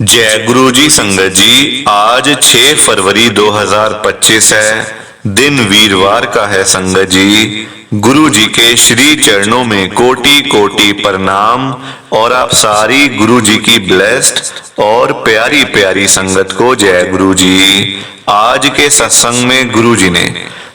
जय गुरु जी संगत जी। आज 6 फरवरी 2025 है। दिन वीरवार का है संगत जी। गुरु जी के श्री चरणों में कोटि कोटि प्रणाम। और आप सारी गुरु जी की ब्लेस्ड और प्यारी प्यारी संगत को जय गुरु जी। आज के सत्संग में गुरु जी ने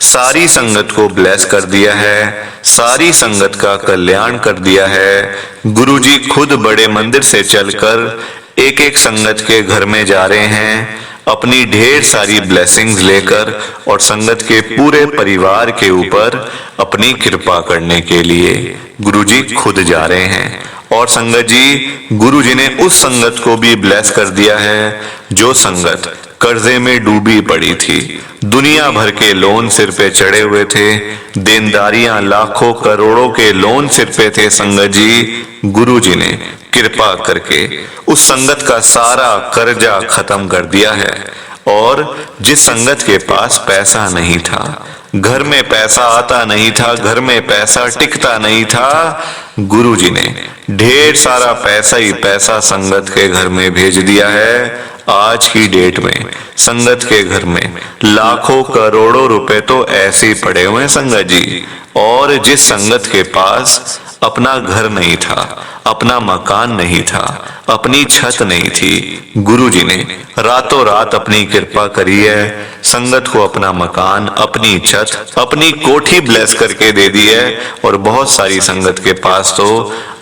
सारी संगत को ब्लेस कर दिया है, सारी संगत का कल्याण कर दिया है। गुरु जी खुद बड़े मंदिर से चलकर एक एक संगत के घर में जा रहे हैं अपनी ढेर सारी ब्लेसिंग्स लेकर, और संगत के पूरे परिवार के ऊपर अपनी कृपा करने के लिए गुरुजी खुद जा रहे हैं। और संगत जी, गुरुजी ने उस संगत को भी ब्लेस कर दिया है जो संगत कर्जे में डूबी पड़ी थी। दुनिया भर के लोन सिर पे चढ़े हुए थे, देनदारियां लाखों करोड़ों के लोन सिर पे थे। संगत जी, गुरुजी ने कृपा करके उस संगत का सारा कर्जा खत्म कर दिया है। और जिस संगत के पास पैसा नहीं था, घर में पैसा आता नहीं था, घर में पैसा टिकता नहीं था, गुरुजी ने ढेर सारा पैसा ही पैसा संगत के घर में भेज दिया है। आज की डेट में संगत के घर में लाखों करोड़ों रुपए तो ऐसे ही पड़े हुए हैं संगत जी। और जिस संगत के पास अपना घर नहीं था, अपना मकान नहीं था, अपनी छत नहीं थी, गुरुजी ने रातों रात अपनी कृपा करी है। संगत को अपना मकान, अपनी छत, अपनी कोठी ब्लेस करके दे दी है। और बहुत सारी संगत के पास तो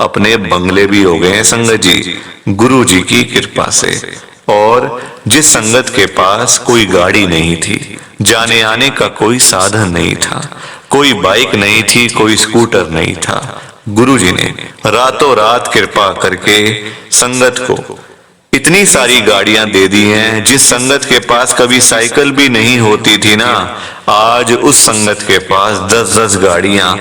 अपने बंगले भी हो गए हैं संगत जी, गुरुजी की कृपा से। और जिस संगत के पास कोई गाड़ी नहीं थी, जाने आने का कोई साधन नहीं था, कोई बाइक नहीं थी, कोई स्कूटर नहीं था, गुरुजी ने रातों रात कृपा करके संगत को इतनी सारी गाड़ियां दे दी हैं। जिस संगत के पास कभी साइकिल भी नहीं होती थी ना, आज उस संगत के पास 10-10 गाड़ियां,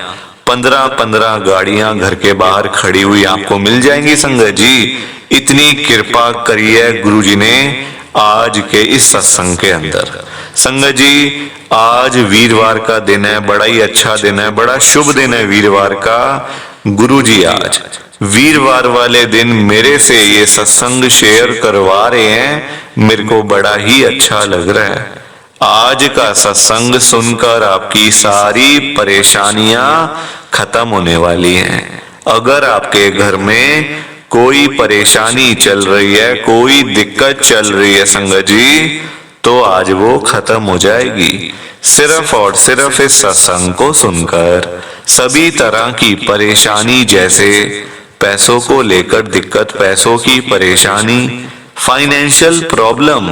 15-15 गाड़ियां घर के बाहर खड़ी हुई आपको मिल जाएंगी संगत जी। इतनी कृपा करी है गुरुजी ने आज के इस सत्संग के अंदर। संगत जी, आज वीरवार का दिन है, बड़ा ही अच्छा दिन है, बड़ा शुभ दिन है वीरवार का। गुरुजी आज वीरवार वाले दिन मेरे से ये सत्संग शेयर करवा रहे हैं, मेरे को बड़ा ही अच्छा लग रहा है। आज का सत्संग सुनकर आपकी सारी परेशानियां खत्म होने वाली हैं। अगर आपके घर में कोई परेशानी चल रही है, कोई दिक्कत चल रही है संगत जी, तो आज वो खत्म हो जाएगी सिर्फ और सिर्फ इस सत्संग को सुनकर। सभी तरह की परेशानी, जैसे पैसों को लेकर दिक्कत, पैसों की परेशानी, फाइनेंशियल प्रॉब्लम,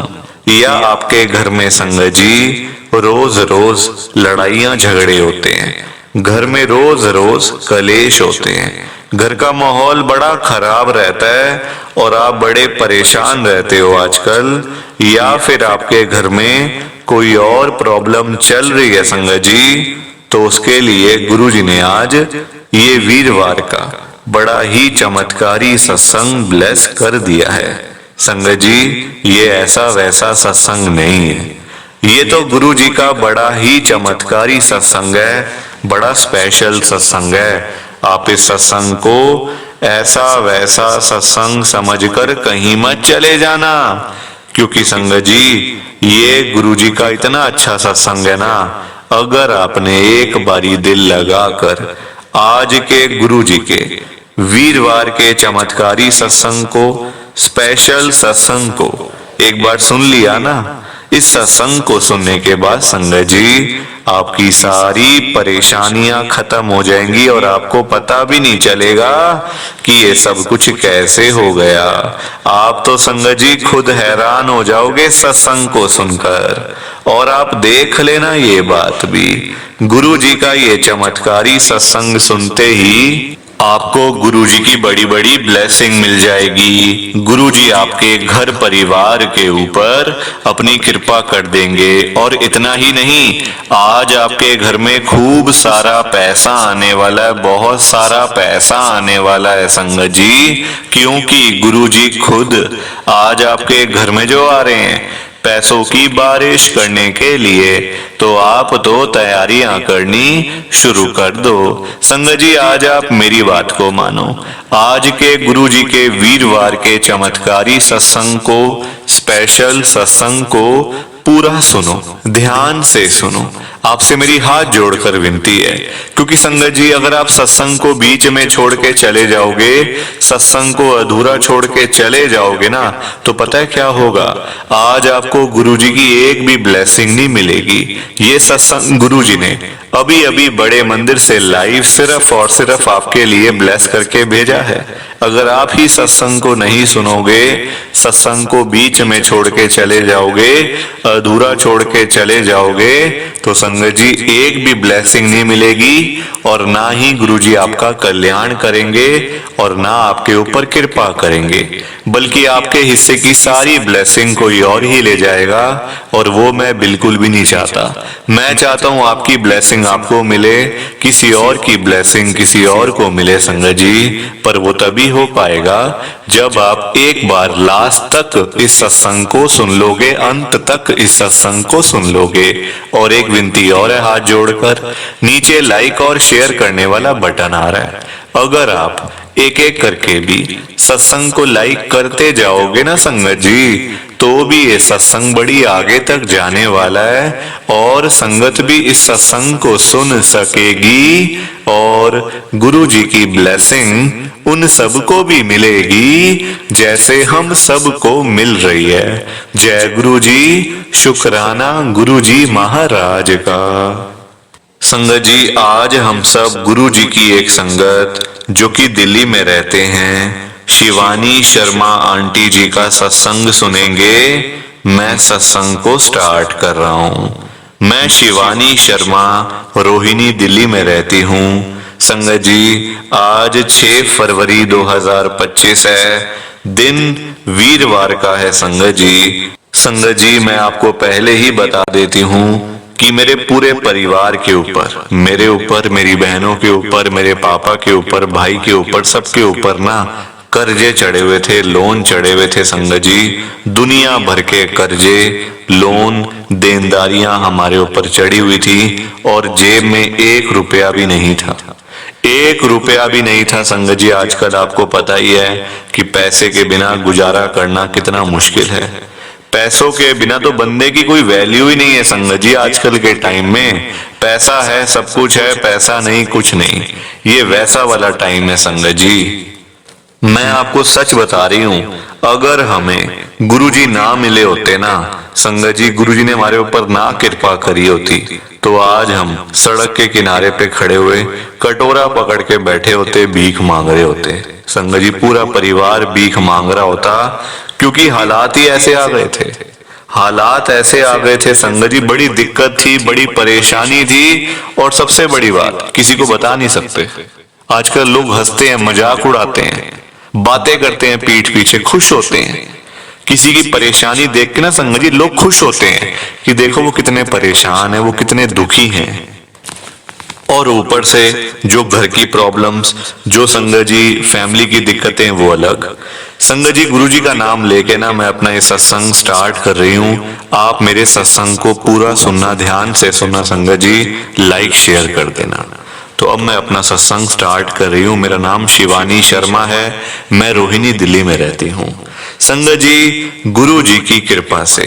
या आपके घर में संगत जी रोज रोज लड़ाइयां झगड़े होते हैं, घर में रोज रोज कलेश होते हैं, घर का माहौल बड़ा खराब रहता है और आप बड़े परेशान रहते हो आजकल, या फिर आपके घर में कोई और प्रॉब्लम चल रही है संगत जी, तो उसके लिए गुरुजी ने आज ये वीरवार का बड़ा ही चमत्कारी सत्संग ब्लेस कर दिया है। संगत जी, ये ऐसा वैसा सत्संग नहीं है, ये तो गुरुजी का बड़ा ही चमत्कारी सत्संग है, बड़ा स्पेशल सत्संग है। आप इस सत्संग को ऐसा वैसा सत्संग समझकर कहीं मत चले जाना, क्योंकि संगत जी ये गुरुजी का इतना अच्छा सत्संग है ना, अगर आपने एक बारी दिल लगाकर आज के गुरुजी के वीरवार के चमत्कारी सत्संग को, स्पेशल सत्संग को एक बार सुन लिया ना, इस सत्संग को सुनने के बाद संगत जी आपकी सारी परेशानियां खत्म हो जाएंगी और आपको पता भी नहीं चलेगा कि ये सब कुछ कैसे हो गया। आप तो संगत जी खुद हैरान हो जाओगे सत्संग को सुनकर। और आप देख लेना ये बात भी, गुरु जी का ये चमत्कारी सत्संग सुनते ही आपको गुरुजी की बड़ी बड़ी ब्लेसिंग मिल जाएगी। गुरुजी आपके घर परिवार के ऊपर अपनी कृपा कर देंगे। और इतना ही नहीं, आज आपके घर में खूब सारा पैसा आने वाला है, बहुत सारा पैसा आने वाला है संगत जी, क्योंकि गुरुजी खुद आज आपके घर में जो आ रहे हैं, पैसों की बारिश करने के लिए, तो आप तो तैयारियां करनी शुरू कर दो। संगत जी आज आप मेरी बात को मानो। आज के गुरु जी के वीरवार के चमत्कारी सत्संग को, स्पेशल सत्संग को पूरा सुनो, ध्यान से सुनो। आपसे मेरी हाथ जोड़कर विनती है, क्योंकि संगत जी अगर आप सत्संग को बीच में छोड़ के चले जाओगे, सत्संग को अधूरा छोड़ के चले जाओगे ना, तो पता है क्या होगा? आज आपको गुरु जी की एक भी ब्लेसिंग नहीं मिलेगी। ये सत्संग गुरु जी ने अभी अभी बड़े मंदिर से लाइव सिर्फ और सिर्फ आपके लिए ब्लेस करके भेजा है। अगर आप ही सत्संग को नहीं सुनोगे, सत्संग को बीच में छोड़ के चले जाओगे, अधूरा छोड़ के चले जाओगे, तो संगत जी एक भी ब्लेसिंग नहीं मिलेगी, और ना ही गुरु जी आपका कल्याण करेंगे और ना आपके ऊपर कृपा करेंगे, बल्कि आपके हिस्से की सारी ब्लेसिंग कोई और ही ले जाएगा, और वो मैं बिल्कुल भी नहीं चाहता। मैं चाहता हूं आपकी ब्लेसिंग आपको मिले, किसी और की ब्लेसिंग किसी और को मिले संगत जी। पर वो तभी हो पाएगा जब आप एक बार लास्ट तक इस सत्संग को सुन लोगे, अंत तक इस सत्संग को सुन लोगे। और एक विनती और है हाथ जोड़कर, नीचे लाइक और शेयर करने वाला बटन आ रहा है, अगर आप एक एक करके भी सत्संग को लाइक करते जाओगे ना संगत जी, तो भी ये सत्संग बड़ी आगे तक जाने वाला है, और संगत भी इस सत्संग को सुन सकेगी, और गुरु जी की ब्लेसिंग उन सबको भी मिलेगी जैसे हम सबको मिल रही है। जय गुरु जी, शुक्राना गुरु जी महाराज का। संगत जी आज हम सब गुरु जी की एक संगत जो कि दिल्ली में रहते हैं, शिवानी शर्मा आंटी जी का सत्संग सुनेंगे। मैं सत्संग को स्टार्ट कर रहा हूं। मैं शिवानी शर्मा रोहिणी दिल्ली में रहती हूं। संगत जी आज 6 फरवरी 2025 है, दिन वीरवार का है संगत जी। संगत जी मैं आपको पहले ही बता देती हूं कि मेरे पूरे परिवार के ऊपर, मेरे ऊपर, मेरी बहनों के ऊपर, मेरे पापा के ऊपर, भाई के ऊपर, सबके ऊपर ना कर्जे चढ़े हुए थे, लोन चढ़े हुए थे संगत जी। दुनिया भर के कर्जे, लोन, देनदारियां हमारे ऊपर चढ़ी हुई थी, और जेब में 1 रुपया भी नहीं था। 1 रुपया भी नहीं था संगत जी। आजकल आपको पता ही है कि पैसे के बिना गुजारा करना कितना मुश्किल है। पैसों के बिना तो बंदे की कोई वैल्यू ही नहीं है संगत जी। आजकल के टाइम में पैसा है सब कुछ है, पैसा नहीं कुछ नहीं, ये वैसा वाला टाइम है संगत जी। मैं आपको सच बता रही हूं, अगर हमें गुरुजी ना मिले होते ना संगत जी, गुरुजी ने हमारे ऊपर ना कृपा करी होती, तो आज हम सड़क के किनारे पे खड़े हुए कटोरा पकड़ के बैठे होते, भीख मांग रहे होते संगत जी। पूरा परिवार भीख मांग रहा होता, क्योंकि हालात ही ऐसे आ गए थे। हालात ऐसे आ गए थे संगत जी, बड़ी दिक्कत थी, बड़ी परेशानी थी, और सबसे बड़ी बात किसी को बता नहीं सकते। आजकल लोग हंसते हैं, मजाक उड़ाते हैं, बातें करते हैं पीठ पीछे, खुश होते हैं। किसी की परेशानी देख के ना संगत जी लोग खुश होते हैं कि देखो वो कितने परेशान है, वो कितने दुखी हैं। और ऊपर से जो घर की प्रॉब्लम्स, जो संगत जी फैमिली की दिक्कतें, वो अलग। संगत जी गुरु जी का नाम लेके ना मैं अपना ये सत्संग स्टार्ट कर रही हूँ। आप मेरे सत्संग को पूरा सुनना, ध्यान से सुनना संगत जी, लाइक शेयर कर देना। तो अब मैं अपना सत्संग स्टार्ट कर रही हूँ। मेरा नाम शिवानी शर्मा है, मैं रोहिणी दिल्ली में रहती हूँ। संगत जी गुरु जी की कृपा से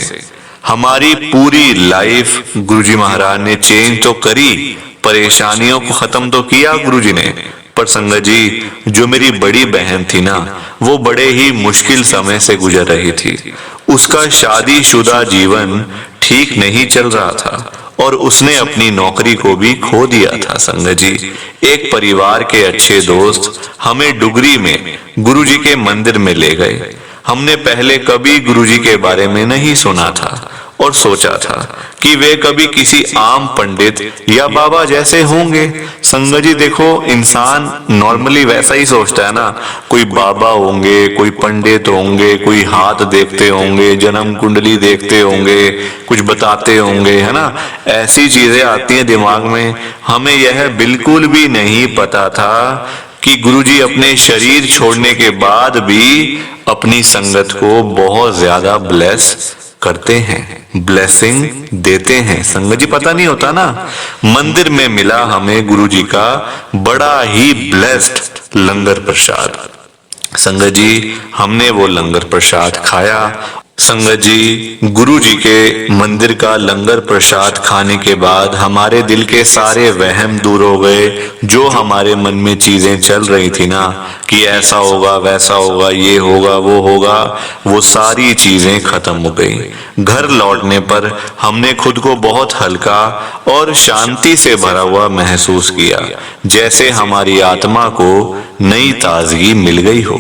हमारी पूरी लाइफ गुरु जी महाराज ने चेंज तो करी, परेशानियों को खत्म तो किया गुरु जी ने। पर संगत जी जो मेरी बड़ी बहन थी ना, वो बड़े ही मुश्किल समय से गुजर रही थी। उसका शादीशुदा जीवन ठीक नहीं चल रहा था, और उसने अपनी नौकरी को भी खो दिया था संगत जी। एक परिवार के अच्छे दोस्त हमें डुगरी में गुरुजी के मंदिर में ले गए। हमने पहले कभी गुरुजी के बारे में नहीं सुना था, और सोचा था कि वे कभी किसी आम पंडित या बाबा जैसे होंगे। संगत जी देखो, इंसान नॉर्मली वैसा ही सोचता है ना, कोई बाबा होंगे, कोई पंडित होंगे, कोई हाथ देखते होंगे, जन्म कुंडली देखते होंगे, कुछ बताते होंगे, है ना, ऐसी चीजें आती हैं दिमाग में। हमें यह बिल्कुल भी नहीं पता था कि गुरुजी अपने शरीर छोड़ने के बाद भी अपनी संगत को बहुत ज्यादा ब्लेस करते हैं, ब्लेसिंग देते हैं। संगत जी पता नहीं होता ना, मंदिर में मिला हमें गुरु जी का बड़ा ही ब्लेस्ड लंगर प्रसाद। संगत जी हमने वो लंगर प्रसाद खाया। संगत जी गुरु जी के मंदिर का लंगर प्रसाद खाने के बाद हमारे दिल के सारे वहम दूर हो गए। जो हमारे मन में चीजें चल रही थी ना कि ऐसा होगा वैसा होगा, ये होगा वो होगा, वो सारी चीजें खत्म हो गई। घर लौटने पर हमने खुद को बहुत हल्का और शांति से भरा हुआ महसूस किया, जैसे हमारी आत्मा को नई ताजगी मिल गई हो।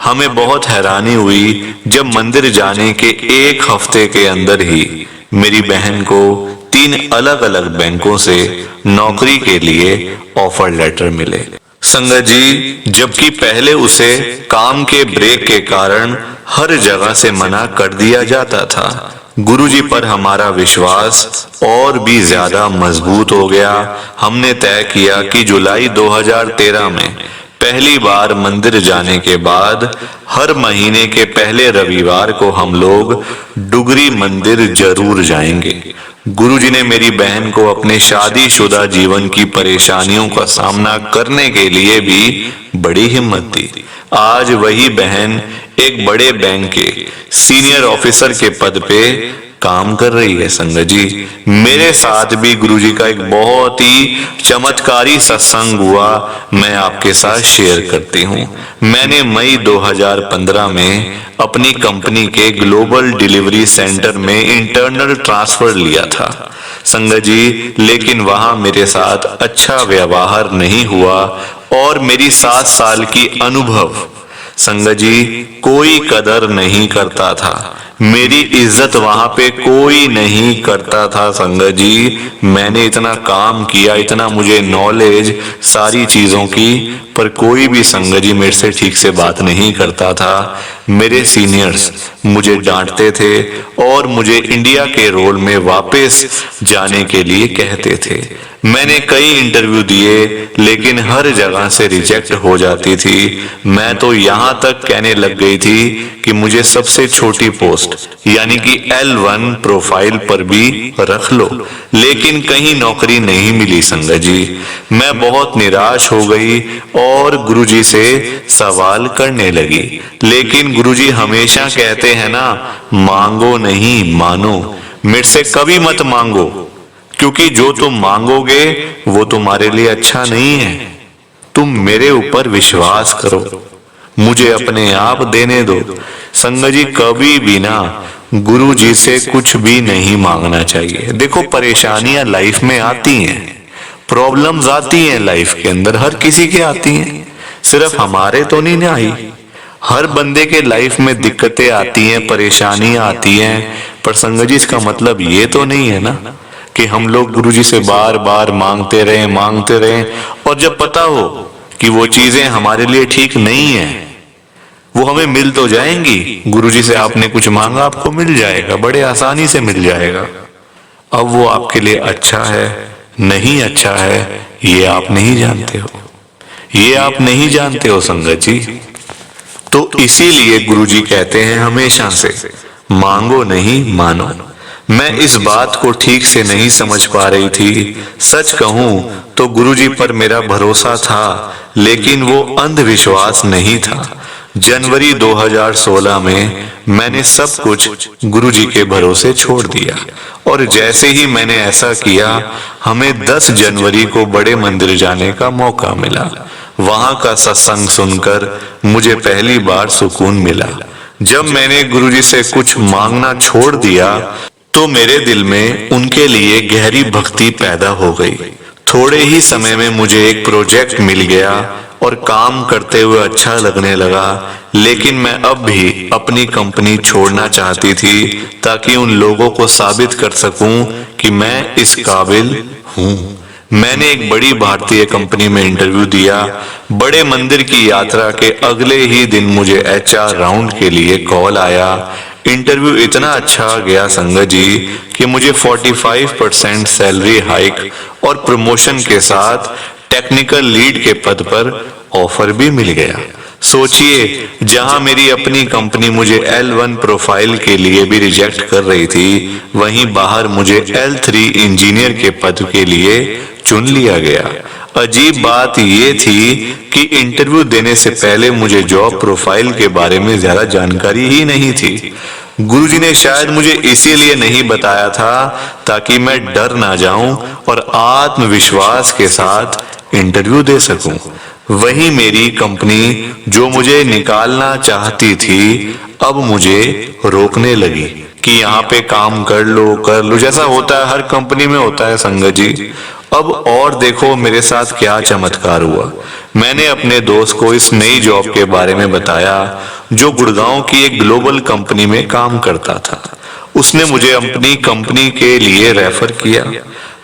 हमें बहुत हैरानी हुई जब मंदिर जाने के एक हफ्ते के अंदर ही मेरी बहन को 3 अलग अलग बैंकों से नौकरी के लिए ऑफर लेटर मिले। संगत जी जबकि पहले उसे काम के ब्रेक के कारण हर जगह से मना कर दिया जाता था, गुरु जी पर हमारा विश्वास और भी ज्यादा मजबूत हो गया। हमने तय किया कि जुलाई 2013 में पहली बार मंदिर जाने के बाद हर महीने के पहले रविवार को हम लोग डुगरी मंदिर जरूर जाएंगे। गुरुजी ने मेरी बहन को अपने शादीशुदा जीवन की परेशानियों का सामना करने के लिए भी बड़ी हिम्मत दी। आज वही बहन एक बड़े बैंक के सीनियर ऑफिसर के पद पे काम कर रही है। संगत जी मेरे साथ भी गुरुजी का एक बहुत ही चमत्कारी सत्संग हुआ, मैं आपके साथ शेयर करती हूँ। मैंने मई 2015 में अपनी कंपनी के ग्लोबल डिलीवरी सेंटर में इंटरनल ट्रांसफर लिया था। संगत जी लेकिन वहां मेरे साथ अच्छा व्यवहार नहीं हुआ और मेरी 7 साल की अनुभव संगत जी कोई कदर नहीं करता था। मेरी इज्जत वहां पे कोई नहीं करता था। संगत जी मैंने इतना काम किया, इतना मुझे नॉलेज सारी चीजों की, पर कोई भी संगत जी मेरे से ठीक से बात नहीं करता था। मेरे सीनियर्स मुझे डांटते थे और मुझे इंडिया के रोल में वापस जाने के लिए कहते थे। मैंने कई इंटरव्यू दिए लेकिन हर जगह से रिजेक्ट हो जाती थी। मैं तो यहाँ तक कहने लग गई थी कि मुझे सबसे छोटी पोस्ट यानी कि L1 प्रोफाइल पर भी रख लो, लेकिन कहीं नौकरी नहीं मिली। संगत जी मैं बहुत निराश हो गई और गुरुजी से सवाल करने लगी, लेकिन गुरुजी हमेशा कहते हैं ना, मांगो नहीं मानो। मेरे से कभी मत मांगो, क्योंकि जो तुम मांगोगे वो तुम्हारे लिए अच्छा नहीं है। तुम मेरे ऊपर विश्वास करो, मुझे अपने आप देने दो। संगत जी कभी भी ना गुरु जी से कुछ भी नहीं मांगना चाहिए। देखो परेशानियां लाइफ में आती हैं, प्रॉब्लम्स आती हैं लाइफ के अंदर, हर किसी के आती हैं, सिर्फ हमारे तो नहीं आई। हर बंदे के लाइफ में दिक्कतें आती हैं, परेशानियां आती हैं, पर संगत जी इसका मतलब ये तो नहीं है ना कि हम लोग गुरुजी से बार बार मांगते रहें और जब पता हो कि वो चीजें हमारे लिए ठीक नहीं है, वो हमें मिल तो जाएंगी। गुरुजी से आपने कुछ मांगा, आपको मिल जाएगा, बड़े आसानी से मिल जाएगा। अब वो आपके लिए अच्छा है नहीं अच्छा है ये आप नहीं जानते हो, ये आप नहीं जानते हो संगत जी। तो इसीलिए गुरुजी कहते हैं हमेशा से मांगो नहीं मानो। मैं इस बात को ठीक से नहीं समझ पा रही थी। सच कहूं तो गुरुजी पर मेरा भरोसा था, लेकिन वो अंधविश्वास नहीं था। जनवरी 2016 में मैंने सब कुछ गुरुजी के भरोसे छोड़ दिया और जैसे ही मैंने ऐसा किया, हमें 10 जनवरी को बड़े मंदिर जाने का मौका मिला। वहां का सत्संग सुनकर मुझे पहली बार सुकून मिला। जब मैंने गुरुजी से कुछ मांगना छोड़ दिया तो मेरे दिल में उनके लिए गहरी भक्ति पैदा हो गई। थोड़े ही समय में मुझे एक प्रोजेक्ट मिल गया और काम करते हुए अच्छा लगने लगा, लेकिन मैं अब भी अपनी कंपनी छोड़ना चाहती थी ताकि उन लोगों को साबित कर सकूं कि मैं इस काबिल हूं। मैंने एक बड़ी भारतीय कंपनी में इंटरव्यू दिया। बड़े मंदिर की यात्रा के अगले ही दिन मुझे HR राउंड के लिए कॉल आया। इंटरव्यू इतना अच्छा गया संगत जी कि मुझे 45% सैलरी हाइक और प्रमोशन के साथ टेक्निकल लीड के पद पर ऑफर भी मिल गया। सोचिए, जहां मेरी अपनी कंपनी मुझे L1 प्रोफाइल के लिए भी रिजेक्ट कर रही थी, वहीं बाहर मुझे L3 इंजीनियर के पद के लिए चुन लिया गया। अजीब बात ये थी कि इंटरव्यू देने से पहले मुझे जॉब प्रोफाइल के बारे में ज्यादा जानकारी ही नहीं थी। गुरुजी ने शायद मुझे इसीलिए नहीं बताया था ताकि मैं डर ना जाऊं और आत्मविश्वास के साथ इंटरव्यू दे सकूं। वही मेरी कंपनी जो मुझे निकालना चाहती थी, अब मुझे रोकने लगी कि यहाँ पे काम कर लो, जैसा होता है हर कंपनी में होता है संगत जी। अब और देखो मेरे साथ क्या चमत्कार हुआ। मैंने अपने दोस्त को इस नई जॉब के बारे में बताया जो गुड़गांव की एक ग्लोबल कंपनी में काम करता था। उसने मुझे अपनी कंपनी के लिए रेफर किया।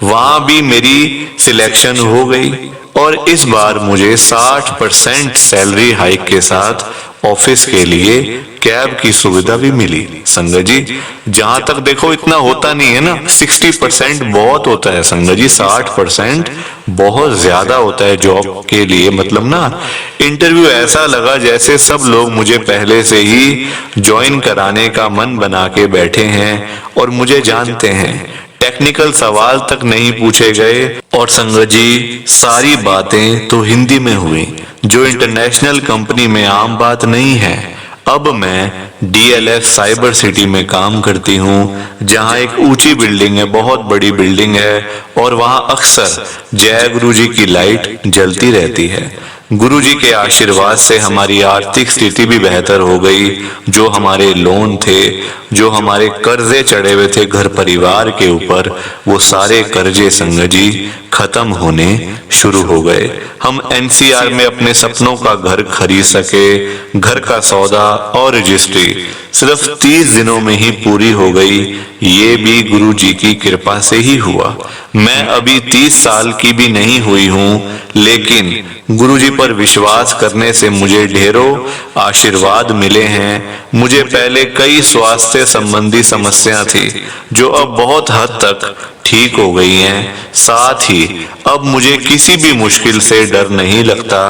वहां भी मेरी सिलेक्शन हो गई और इस बार मुझे 60% सैलरी हाइक के साथ ऑफिस के लिए कैब की सुविधा भी मिली। संगत जी, जहां तक देखो इतना होता नहीं है ना, 60% बहुत होता है संगत जी, 60% बहुत ज्यादा होता है जॉब के लिए। मतलब ना, इंटरव्यू ऐसा लगा जैसे सब लोग मुझे पहले से ही ज्वाइन कराने का मन बना के बैठे हैं और मुझे जानते हैं। टेक्निकल सवाल तक नहीं पूछे गए और संगत जी सारी बातें तो हिंदी में हुई, जो इंटरनेशनल कंपनी में आम बात नहीं है। अब मैं DLF साइबर सिटी में काम करती हूँ, जहाँ एक ऊंची बिल्डिंग है, बहुत बड़ी बिल्डिंग है और वहाँ अक्सर जय गुरु जी की लाइट जलती रहती है। गुरु जी के आशीर्वाद से हमारी आर्थिक स्थिति भी बेहतर हो गई। जो हमारे लोन थे, जो हमारे कर्जे चढ़े हुए थे घर परिवार के ऊपर, वो सारे कर्जे संगत जी खत्म होने शुरू हो गए। हम NCR में अपने सपनों का घर खरीद सके। घर का सौदा और रजिस्ट्री सिर्फ 30 दिनों में ही पूरी हो गई। ये भी गुरु जी की कृपा से ही हुआ। मैं अभी 30 साल की भी नहीं हुई हूँ, लेकिन गुरु जी पर विश्वास करने से मुझे ढेरों आशीर्वाद मिले हैं। मुझे पहले कई स्वास्थ्य संबंधी समस्या थी जो अब बहुत हद तक ठीक हो गई हैं। साथ ही अब मुझे किसी भी मुश्किल से डर नहीं लगता,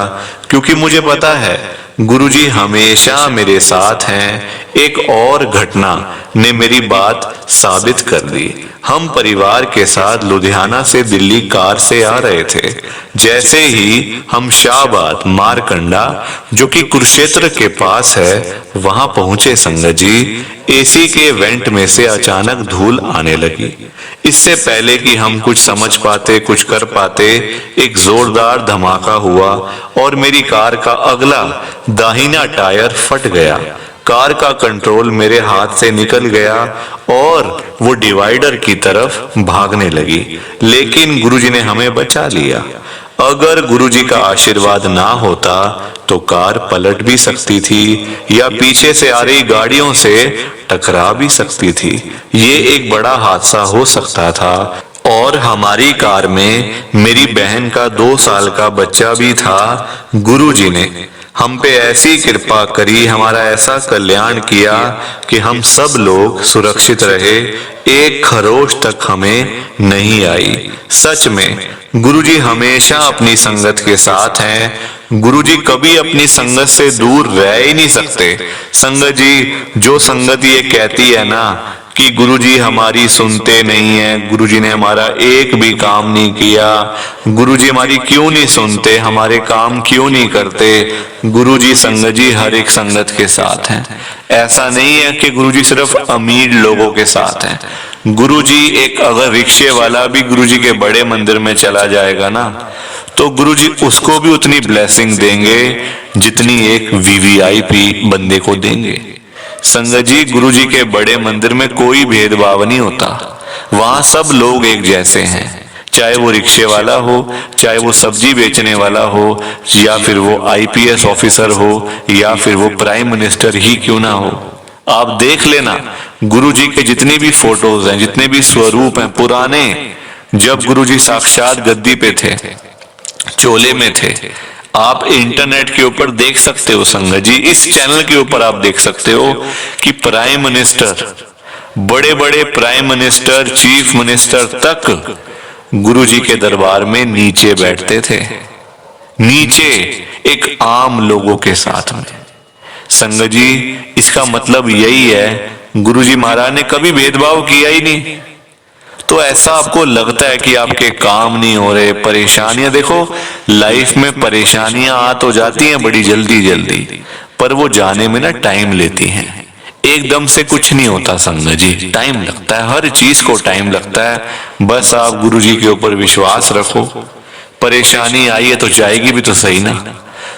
क्योंकि मुझे पता है गुरुजी हमेशा मेरे साथ हैं। एक और घटना ने मेरी बात साबित कर दी। हम परिवार के साथ लुधियाना से दिल्ली कार से आ रहे थे। जैसे ही हम शाहबाद मारकंडा, जो कि कुरुक्षेत्र के पास है, वहां पहुंचे संगत जी, AC के वेंट में से अचानक धूल आने लगी। इससे पहले कि हम कुछ समझ पाते, कुछ कर पाते, एक जोरदार धमाका हुआ और मेरी कार का अगला दाहिना टायर फट गया। कार का कंट्रोल मेरे हाथ से निकल गया और वो डिवाइडर की तरफ भागने लगी, लेकिन गुरुजी ने हमें बचा लिया। अगर गुरुजी का आशीर्वाद ना होता तो कार पलट भी सकती थी या पीछे से आ रही गाड़ियों से टकरा भी सकती थी। ये एक बड़ा हादसा हो सकता था और हमारी कार में मेरी बहन का 2 साल का बच्चा भी था। गुरुजी ने हम पे ऐसी कृपा करी, हमारा ऐसा कल्याण किया कि हम सब लोग सुरक्षित रहे। एक खरोच तक हमें नहीं आई। सच में गुरुजी हमेशा अपनी संगत के साथ हैं। गुरुजी कभी अपनी संगत से दूर रह ही नहीं सकते। संगत जी, जो संगत ये कहती है ना कि गुरुजी हमारी सुनते नहीं है, गुरुजी ने हमारा एक भी काम नहीं किया, गुरुजी हमारी क्यों नहीं सुनते, हमारे काम क्यों नहीं करते, गुरुजी संगत जी हर एक संगत के साथ हैं। ऐसा नहीं है कि गुरुजी सिर्फ अमीर लोगों के साथ हैं। गुरुजी एक अगर रिक्शे वाला भी गुरुजी के बड़े मंदिर में चला जाएगा ना, तो गुरुजी उसको भी उतनी ब्लेसिंग देंगे जितनी एक VVIP बंदे को देंगे। संगत जी, गुरुजी के बड़े मंदिर में कोई भेदभाव नहीं होता। वहां सब लोग एक जैसे हैं, चाहे वो रिक्शे वाला हो, चाहे वो सब्जी बेचने वाला हो, या फिर वो IPS ऑफिसर हो, या फिर वो प्राइम मिनिस्टर ही क्यों ना हो। आप देख लेना, गुरुजी के जितने भी फोटोज हैं, जितने भी स्वरूप हैं पुराने, जब गुरुजी साक्षात गद्दी पे थे, चोले में थे, आप इंटरनेट के ऊपर देख सकते हो। संगत जी, इस चैनल के ऊपर आप देख सकते हो कि प्राइम मिनिस्टर, बड़े बड़े प्राइम मिनिस्टर, चीफ मिनिस्टर तक गुरुजी के दरबार में नीचे बैठते थे। नीचे एक आम लोगों के साथ में। संगत जी, इसका मतलब यही है गुरुजी महाराज ने कभी भेदभाव किया ही नहीं। तो ऐसा आपको लगता है कि आपके काम नहीं हो रहे, परेशानियां, देखो लाइफ में परेशानियां आ तो जाती हैं बड़ी जल्दी जल्दी, पर वो जाने में ना टाइम लेती हैं। एकदम से कुछ नहीं होता संगत जी, टाइम लगता है, हर चीज को टाइम लगता है। बस आप गुरुजी के ऊपर विश्वास रखो। परेशानी आई है तो जाएगी भी तो सही ना।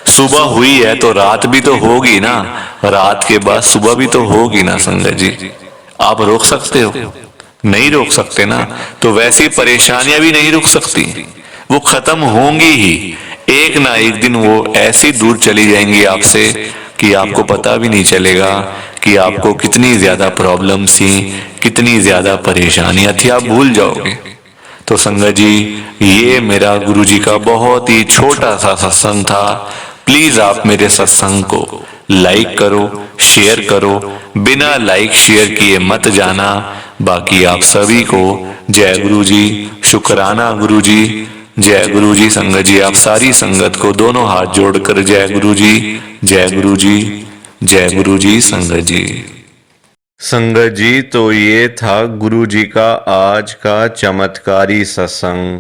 सुबह हुई है तो रात भी तो होगी ना, रात के बाद सुबह भी तो होगी ना संगत जी। आप रोक सकते हो? नहीं रोक सकते ना। तो वैसी परेशानियां भी नहीं रुक सकती, वो खत्म होंगी ही। एक ना एक दिन वो ऐसी दूर चली जाएंगी आपसे कि आपको पता भी नहीं चलेगा कि आपको कितनी ज्यादा प्रॉब्लम्स थी, कितनी ज्यादा परेशानियां थी, आप भूल जाओगे। तो संगत जी, ये मेरा गुरुजी का बहुत ही छोटा सा सत्संग था। प्लीज आप मेरे सत्संग को लाइक करो, शेयर करो, बिना लाइक शेयर किए मत जाना। बाकी आप सभी को जय गुरुजी, शुक्राना गुरुजी, जय गुरुजी। संगत जी, आप सारी संगत को दोनों हाथ जोड़कर जय गुरुजी, जय गुरुजी, जय गुरुजी। संगत जी, संगत जी, तो ये था गुरु जी का आज का चमत्कारी सत्संग।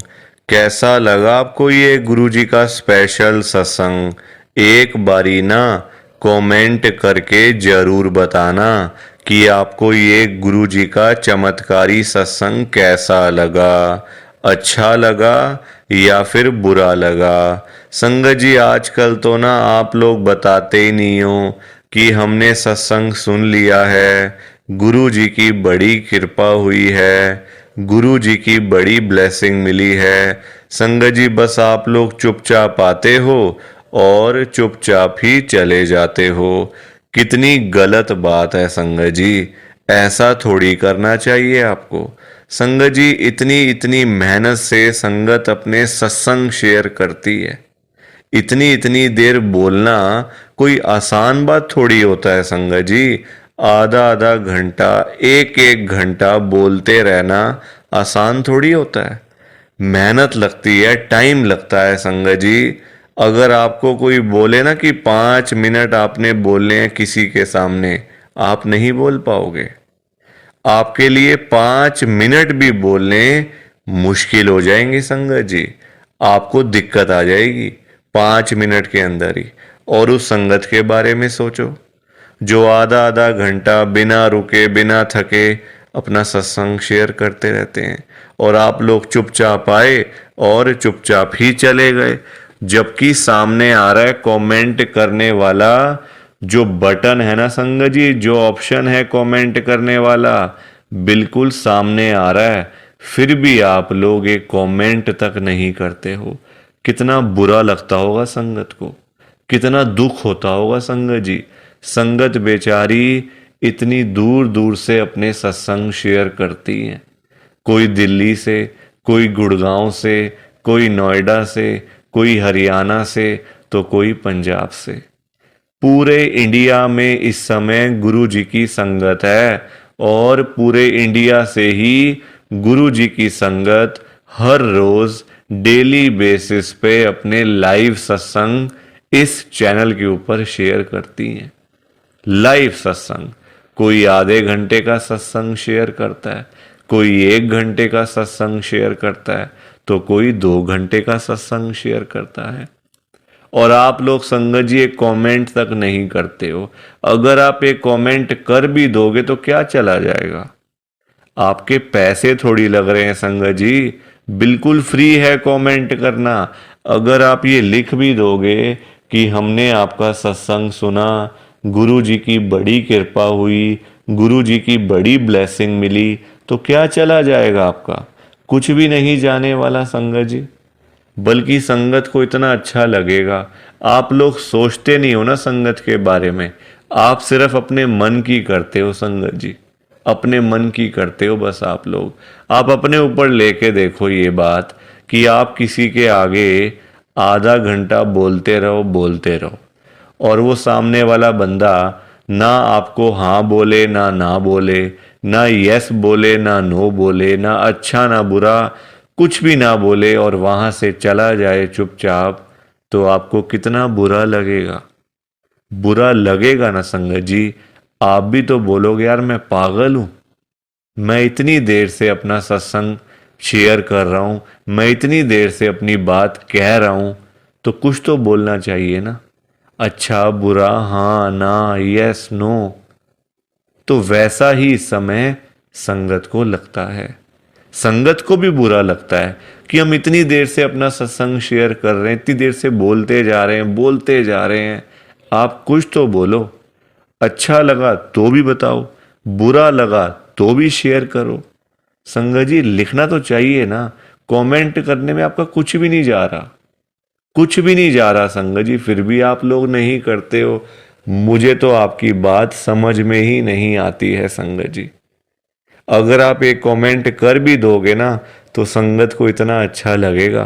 कैसा लगा आपको ये गुरु जी का स्पेशल सत्संग? एक बारी ना कमेंट करके जरूर बताना कि आपको ये गुरु जी का चमत्कारी सत्संग कैसा लगा, अच्छा लगा या फिर बुरा लगा। संगत जी, आजकल तो ना आप लोग बताते ही नहीं हो कि हमने सत्संग सुन लिया है, गुरु जी की बड़ी कृपा हुई है, गुरु जी की बड़ी ब्लेसिंग मिली है। संगत जी, बस आप लोग चुपचाप आते हो और चुपचाप ही चले जाते हो। कितनी गलत बात है संगत जी, ऐसा थोड़ी करना चाहिए आपको। संगत जी, इतनी इतनी मेहनत से संगत अपने सत्संग शेयर करती है, इतनी इतनी देर बोलना कोई आसान बात थोड़ी होता है संगत जी। आधा आधा घंटा, एक एक घंटा बोलते रहना आसान थोड़ी होता है। मेहनत लगती है, टाइम लगता है संगत जी। अगर आपको कोई बोले ना कि 5 मिनट आपने बोलने हैं किसी के सामने, आप नहीं बोल पाओगे। आपके लिए 5 मिनट भी बोलने मुश्किल हो जाएंगे संगत जी। आपको दिक्कत आ जाएगी 5 मिनट के अंदर ही। और उस संगत के बारे में सोचो जो आधा आधा घंटा बिना रुके बिना थके अपना सत्संग शेयर करते रहते हैं, और आप लोग चुपचाप आए और चुपचाप ही चले गए। जबकि सामने आ रहा है कमेंट करने वाला जो बटन है ना संगत जी, जो ऑप्शन है कमेंट करने वाला, बिल्कुल सामने आ रहा है, फिर भी आप लोग एक कमेंट तक नहीं करते हो। कितना बुरा लगता होगा संगत को, कितना दुख होता होगा संगत जी। संगत बेचारी इतनी दूर दूर से अपने सत्संग शेयर करती है, कोई दिल्ली से, कोई गुड़गांव से, कोई नोएडा से, कोई हरियाणा से, तो कोई पंजाब से। पूरे इंडिया में इस समय गुरु जी की संगत है, और पूरे इंडिया से ही गुरु जी की संगत हर रोज डेली बेसिस पे अपने लाइव सत्संग इस चैनल के ऊपर शेयर करती हैं। लाइव सत्संग, कोई आधे घंटे का सत्संग शेयर करता है, कोई 1 घंटे का सत्संग शेयर करता है, तो कोई 2 घंटे का सत्संग शेयर करता है। और आप लोग संगत जी एक कमेंट तक नहीं करते हो। अगर आप एक कमेंट कर भी दोगे तो क्या चला जाएगा? आपके पैसे थोड़ी लग रहे हैं संगत जी, बिल्कुल फ्री है कमेंट करना। अगर आप ये लिख भी दोगे कि हमने आपका सत्संग सुना, गुरु जी की बड़ी कृपा हुई, गुरु जी की बड़ी ब्लेसिंग मिली, तो क्या चला जाएगा आपका? कुछ भी नहीं जाने वाला संगत जी। बल्कि संगत को इतना अच्छा लगेगा। आप लोग सोचते नहीं हो ना संगत के बारे में, आप सिर्फ अपने मन की करते हो संगत जी, अपने मन की करते हो बस आप लोग। आप अपने ऊपर लेके देखो ये बात कि आप किसी के आगे आधा घंटा बोलते रहो बोलते रहो, और वो सामने वाला बंदा ना आपको हाँ बोले ना ना बोले, ना यस बोले ना नो बोले, ना अच्छा ना बुरा, कुछ भी ना बोले, और वहां से चला जाए चुपचाप, तो आपको कितना बुरा लगेगा। बुरा लगेगा ना संगत जी, आप भी तो बोलोगे यार मैं पागल हूं, मैं इतनी देर से अपना सत्संग शेयर कर रहा हूं, मैं इतनी देर से अपनी बात कह रहा हूं, तो कुछ तो बोलना चाहिए ना, अच्छा बुरा, हाँ ना, यस नो। तो वैसा ही इस समय संगत को लगता है। संगत को भी बुरा लगता है कि हम इतनी देर से अपना सत्संग शेयर कर रहे हैं, इतनी देर से बोलते जा रहे हैं, बोलते जा रहे हैं, आप कुछ तो बोलो। अच्छा लगा तो भी बताओ, बुरा लगा तो भी शेयर करो। संगत जी लिखना तो चाहिए ना, कमेंट करने में आपका कुछ भी नहीं जा रहा, कुछ भी नहीं जा रहा संगत जी, फिर भी आप लोग नहीं करते हो। मुझे तो आपकी बात समझ में ही नहीं आती है संगत जी। अगर आप एक कमेंट कर भी दोगे ना तो संगत को इतना अच्छा लगेगा,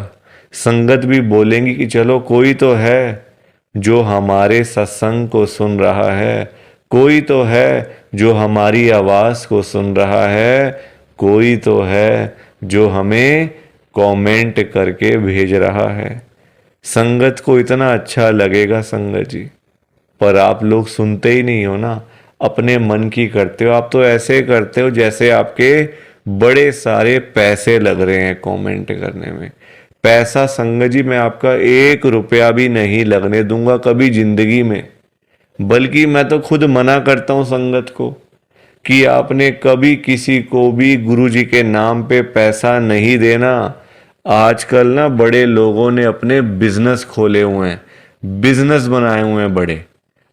संगत भी बोलेंगी कि चलो कोई तो है जो हमारे सत्संग को सुन रहा है, कोई तो है जो हमारी आवाज़ को सुन रहा है, कोई तो है जो हमें कमेंट करके भेज रहा है। संगत को इतना अच्छा लगेगा संगत जी, पर आप लोग सुनते ही नहीं हो ना, अपने मन की करते हो। आप तो ऐसे करते हो जैसे आपके बड़े सारे पैसे लग रहे हैं कमेंट करने में। पैसा संगत जी मैं आपका 1 रुपया भी नहीं लगने दूंगा कभी जिंदगी में, बल्कि मैं तो खुद मना करता हूं संगत को कि आपने कभी किसी को भी गुरु जी के नाम पे पैसा नहीं देना। आजकल ना बड़े लोगों ने अपने बिजनेस खोले हुए हैं, बिजनेस बनाए हुए हैं बड़े।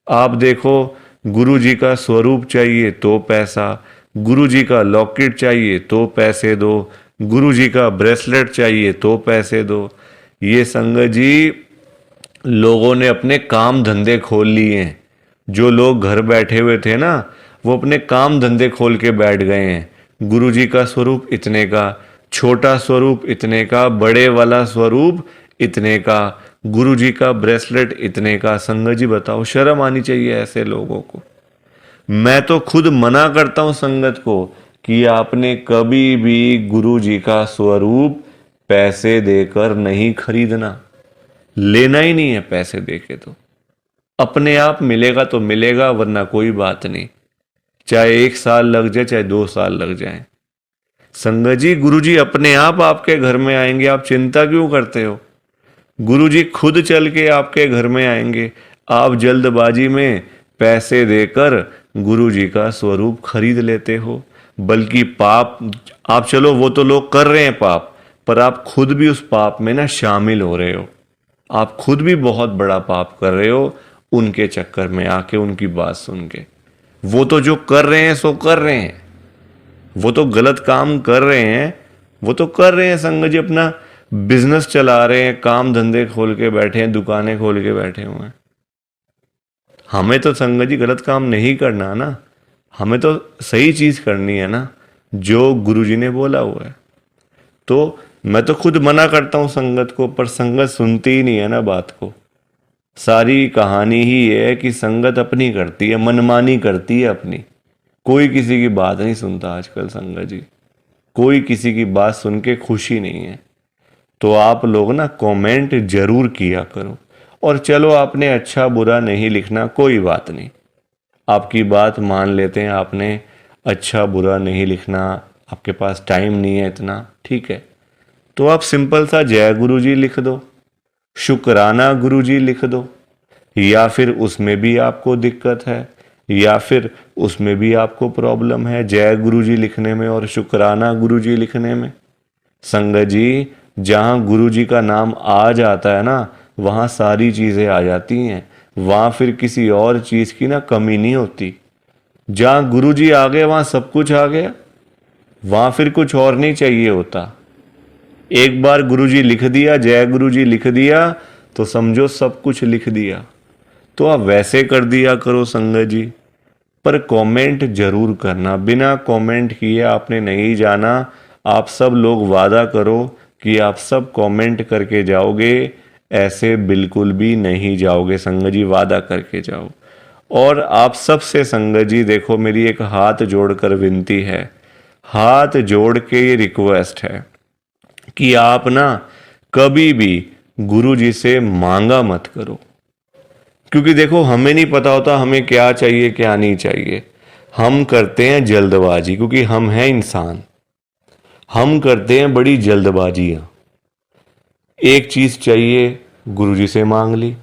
आप देखो, गुरु जी का स्वरूप चाहिए तो पैसा, गुरु जी का लॉकेट चाहिए तो पैसे दो, गुरु जी का ब्रेसलेट चाहिए तो पैसे दो। ये संगत जी लोगों ने अपने काम धंधे खोल लिए हैं। जो लोग घर बैठे हुए थे ना, वो अपने काम धंधे खोल के बैठ गए हैं। गुरु जी का स्वरूप इतने का, छोटा स्वरूप इतने का, बड़े वाला स्वरूप इतने का, गुरु जी का ब्रेसलेट इतने का। संगत जी बताओ, शर्म आनी चाहिए ऐसे लोगों को। मैं तो खुद मना करता हूं संगत को कि आपने कभी भी गुरु जी का स्वरूप पैसे देकर नहीं खरीदना, लेना ही नहीं है पैसे देके। तो अपने आप मिलेगा तो मिलेगा, वरना कोई बात नहीं, चाहे 1 साल लग जाए चाहे 2 साल लग जाए। संगत जी गुरु जी अपने आप आपके घर में आएंगे, आप चिंता क्यों करते हो। गुरु जी खुद चल के आपके घर में आएंगे। आप जल्दबाजी में पैसे देकर गुरु जी का स्वरूप खरीद लेते हो। बल्कि पाप, आप चलो वो तो लोग कर रहे हैं पाप, पर आप खुद भी उस पाप में ना शामिल हो रहे हो। आप खुद भी बहुत बड़ा पाप कर रहे हो उनके चक्कर में आके, उनकी बात सुन के। वो तो जो कर रहे हैं सो कर रहे हैं, वो तो गलत काम कर रहे हैं, वो तो कर रहे हैं संगत जी, अपना बिजनेस चला रहे हैं, काम धंधे खोल के बैठे हैं, दुकानें खोल के बैठे हुए हैं। हमें तो संगत जी गलत काम नहीं करना ना, हमें तो सही चीज करनी है ना, जो गुरुजी ने बोला हुआ है। तो मैं तो खुद मना करता हूं संगत को, पर संगत सुनती ही नहीं है ना बात को। सारी कहानी ही ये है कि संगत अपनी करती है, मनमानी करती है अपनी, कोई किसी की बात नहीं सुनता आजकल संगत जी, कोई किसी की बात सुन के खुशी नहीं है। तो आप लोग ना कमेंट जरूर किया करो। और चलो आपने अच्छा बुरा नहीं लिखना, कोई बात नहीं, आपकी बात मान लेते हैं, आपने अच्छा बुरा नहीं लिखना, आपके पास टाइम नहीं है इतना, ठीक है। तो आप सिंपल सा जय गुरु जी लिख दो, शुक्राना गुरु जी लिख दो, या फिर उसमें भी आपको दिक्कत है, या फिर उसमें भी आपको प्रॉब्लम है जय गुरु जी लिखने में और शुक्राना गुरु जी लिखने में। संगत जी जहाँ गुरु जी का नाम आ जाता है ना, वहाँ सारी चीज़ें आ जाती हैं, वहाँ फिर किसी और चीज़ की ना कमी नहीं होती। जहाँ गुरु जी आ गए वहाँ सब कुछ आ गया, वहाँ फिर कुछ और नहीं चाहिए होता। एक बार गुरु जी लिख दिया, जय गुरु जी लिख दिया, तो समझो सब कुछ लिख दिया। तो आप वैसे कर दिया करो संगत जी, पर कमेंट जरूर करना। बिना कमेंट किए आपने नहीं जाना। आप सब लोग वादा करो कि आप सब कमेंट करके जाओगे, ऐसे बिल्कुल भी नहीं जाओगे संगत जी, वादा करके जाओ। और आप सबसे संगत जी देखो, मेरी एक हाथ जोड़कर विनती है, हाथ जोड़ के ये रिक्वेस्ट है कि आप ना कभी भी गुरु जी से मांगा मत करो, क्योंकि देखो हमें नहीं पता होता हमें क्या चाहिए क्या नहीं चाहिए। हम करते हैं जल्दबाजी, क्योंकि हम हैं इंसान, हम करते हैं बड़ी जल्दबाजियां। एक चीज चाहिए, गुरुजी से मांग ली।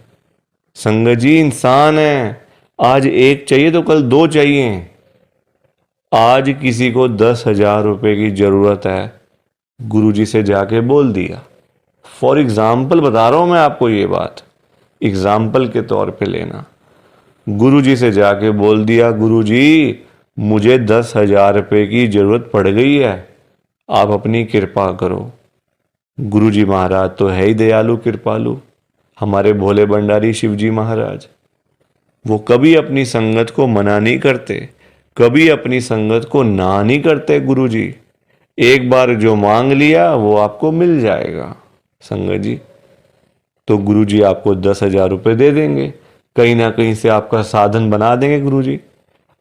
संगत जी इंसान है, आज एक चाहिए तो कल दो चाहिए। आज किसी को 10,000 रुपए की जरूरत है, गुरुजी से जाके बोल दिया। फॉर एग्जाम्पल बता रहा हूं मैं आपको, ये बात एग्जाम्पल के तौर पे लेना। गुरुजी से जाके बोल दिया, गुरुजी मुझे 10,000 रुपए की जरूरत पड़ गई है, आप अपनी कृपा करो। गुरुजी महाराज तो है ही दयालु कृपालु, हमारे भोले भंडारी शिवजी महाराज। वो कभी अपनी संगत को मना नहीं करते, कभी अपनी संगत को ना नहीं करते। गुरुजी एक बार जो मांग लिया वो आपको मिल जाएगा संगत जी। तो गुरुजी आपको 10,000 रुपये दे देंगे, कहीं ना कहीं से आपका साधन बना देंगे गुरुजी,